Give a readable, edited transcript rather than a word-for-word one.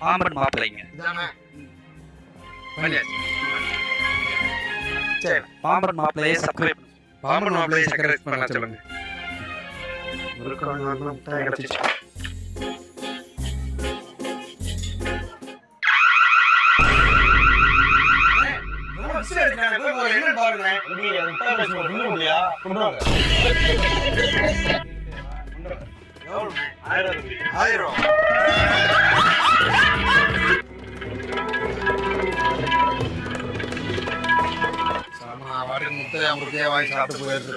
பாம்பன் மாப்பிள்ளைங்க. சரி, பாம்பன் மாப்பிள்ளையை சப்ஸ்கிரைப் பண்ண சொல்லுங்க. வாங்கி சாப்பிட்டு போயிடுது.